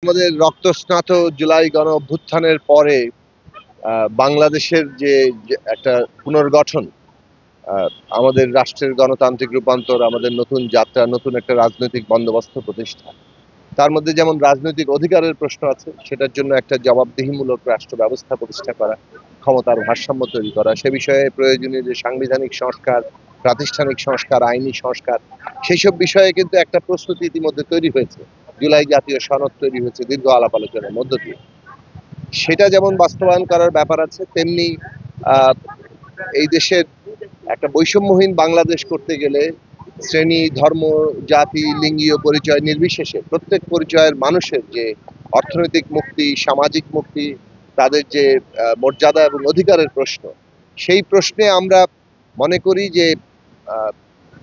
আমাদের রক্তস্নাত জুলাই গণ অভ্যুত্থানের পরে বাংলাদেশের যে একটা পুনর্গঠন, আহ, আমাদের রাষ্ট্রের গণতান্ত্রিক রূপান্তর, আমাদের নতুন যাত্রা, নতুন একটা রাজনৈতিক বন্দোবস্ত প্রতিষ্ঠা, তার মধ্যে যেমন রাজনৈতিক অধিকারের প্রশ্ন আছে, সেটার জন্য একটা জবাবদিহিমূলক রাষ্ট্র ব্যবস্থা প্রতিষ্ঠা করা, ক্ষমতার ভারসাম্য তৈরি করা, সে বিষয়ে প্রয়োজনীয় যে সাংবিধানিক সংস্কার, প্রাতিষ্ঠানিক সংস্কার, আইনি সংস্কার, সেই সব বিষয়ে কিন্তু একটা প্রস্তুতি ইতিমধ্যে তৈরি হয়েছে। জুলাই জাতীয় সনদ তৈরি হয়েছে দীর্ঘ আলাপ আলোচনার মধ্য দিয়ে। সেটা যেমন বাস্তবায়ন করার ব্যাপার আছে, তেমনি আহ, এই দেশের একটা বৈষম্যহীন বাংলাদেশ করতে গেলে শ্রেণী, ধর্ম, জাতি, লিঙ্গীয় পরিচয় নির্বিশেষে প্রত্যেক পরিচয়ের মানুষের যে অর্থনৈতিক মুক্তি, সামাজিক মুক্তি, তাদের যে মর্যাদা এবং অধিকারের প্রশ্ন, সেই প্রশ্নে আমরা মনে করি যে আহ,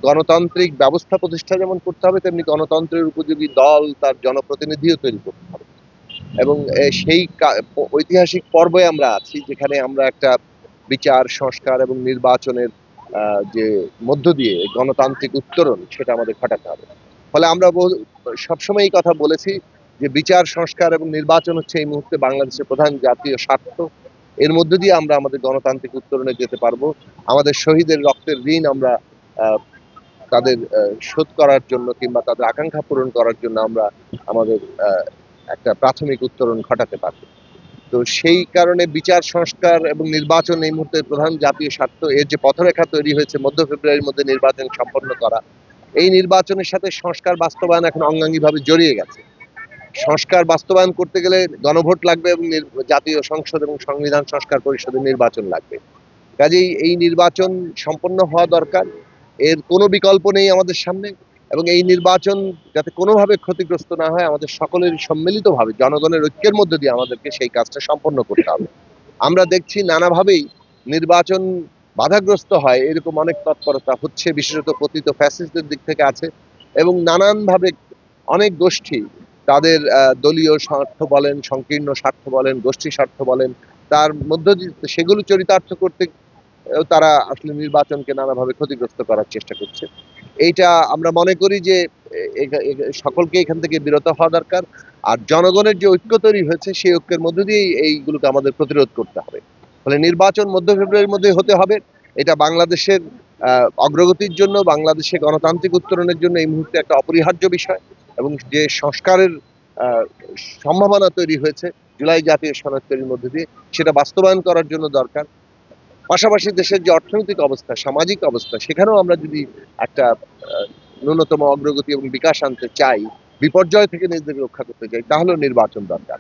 গণতান্ত্রিক ব্যবস্থা প্রতিষ্ঠা যেমন করতে হবে, তেমনি গণতন্ত্রের উপযোগী দল, তার জনপ্রতিনিধিও তৈরি করতে হবে। এবং সেই ঐতিহাসিক পর্বে আমরা আছি, যেখানে আমরা একটা বিচার, সংস্কার এবং নির্বাচনের যে মধ্য দিয়ে গণতান্ত্রিক উত্তরণ, সেটা আমাদের ঘটাতে হবে। ফলে আমরা সবসময় এই কথা বলেছি যে বিচার, সংস্কার এবং নির্বাচন হচ্ছে এই মুহূর্তে বাংলাদেশের প্রধান জাতীয় স্বার্থ। এর মধ্য দিয়ে আমরা আমাদের গণতান্ত্রিক উত্তরণে যেতে পারবো। আমাদের শহীদের রক্তের ঋণ আমরা আহ, তাদের শোধ করার জন্য কিংবা তাদের আকাঙ্ক্ষা পূরণ করার জন্য আমরা আমাদের একটা প্রাথমিক উত্তরণ ঘটাতে পারব। তো সেই কারণে বিচার, সংস্কার এবং নির্বাচন এই মুহূর্তে প্রধান জাতীয় স্বার্থ। এর যে পথরেখা তৈরি হয়েছে মধ্য ফেব্রুয়ারির মধ্যে নির্বাচন সম্পন্ন করা, এই নির্বাচনের সাথে সংস্কার বাস্তবায়ন এখন অঙ্গাঙ্গিভাবে জড়িয়ে গেছে। সংস্কার বাস্তবায়ন করতে গেলে গণভোট লাগবে এবং জাতীয় সংসদ এবং সংবিধান সংস্কার পরিষদের নির্বাচন লাগবে। কাজেই এই নির্বাচন সম্পন্ন হওয়া দরকার, এর কোনো বিকল্প নেই আমাদের সামনে। এবং এই নির্বাচন যাতে কোনোভাবে ক্ষতিগ্রস্ত না হয়, আমাদের সকলেরই সম্মিলিতভাবে জনগণের ঐক্যের মধ্যে দিয়ে আমাদেরকে সেই কাজটা সম্পন্ন করতে হবে। আমরা দেখছি নানাভাবেই নির্বাচন বাধাগ্রস্ত হয়, এরকম অনেক তৎপরতা হচ্ছে, বিশেষত পতিত ফ্যাসিস্টদের দিক থেকে আছে। এবং নানানভাবে অনেক গোষ্ঠী তাদের দলীয় স্বার্থ বলেন, সংকীর্ণ স্বার্থ বলেন, গোষ্ঠী স্বার্থ বলেন, তার মধ্য দিয়ে সেগুলো চরিতার্থ করতে তারা আসলে নির্বাচনকে নানাভাবে ক্ষতিগ্রস্ত করার চেষ্টা করছে। এইটা আমরা মনে করি যে সকলকে এখান থেকে বিরত হওয়া দরকার। আর জনগণের যে ঐক্য তৈরি হয়েছে, সেই ঐক্যের মধ্য দিয়েই এইগুলোকে আমাদের প্রতিরোধ করতে হবে। ফলে নির্বাচন মধ্য ফেব্রুয়ারির মধ্যে হতে হবে। এটা বাংলাদেশের অগ্রগতির জন্য, বাংলাদেশে গণতান্ত্রিক উত্তরণের জন্য এই মুহূর্তে একটা অপরিহার্য বিষয়। এবং যে সংস্কারের আহ, সম্ভাবনা তৈরি হয়েছে জুলাই জাতীয় সনদ তৈরির মধ্যে দিয়ে, সেটা বাস্তবায়ন করার জন্য দরকার। পাশাপাশি দেশের যে অর্থনৈতিক অবস্থা, সামাজিক অবস্থা, সেখানেও আমরা যদি একটা ন্যূনতম অগ্রগতি এবং বিকাশ আনতে চাই, বিপর্যয় থেকে নিজেদের রক্ষা করতে চাই, তাহলেও নির্বাচন দরকার।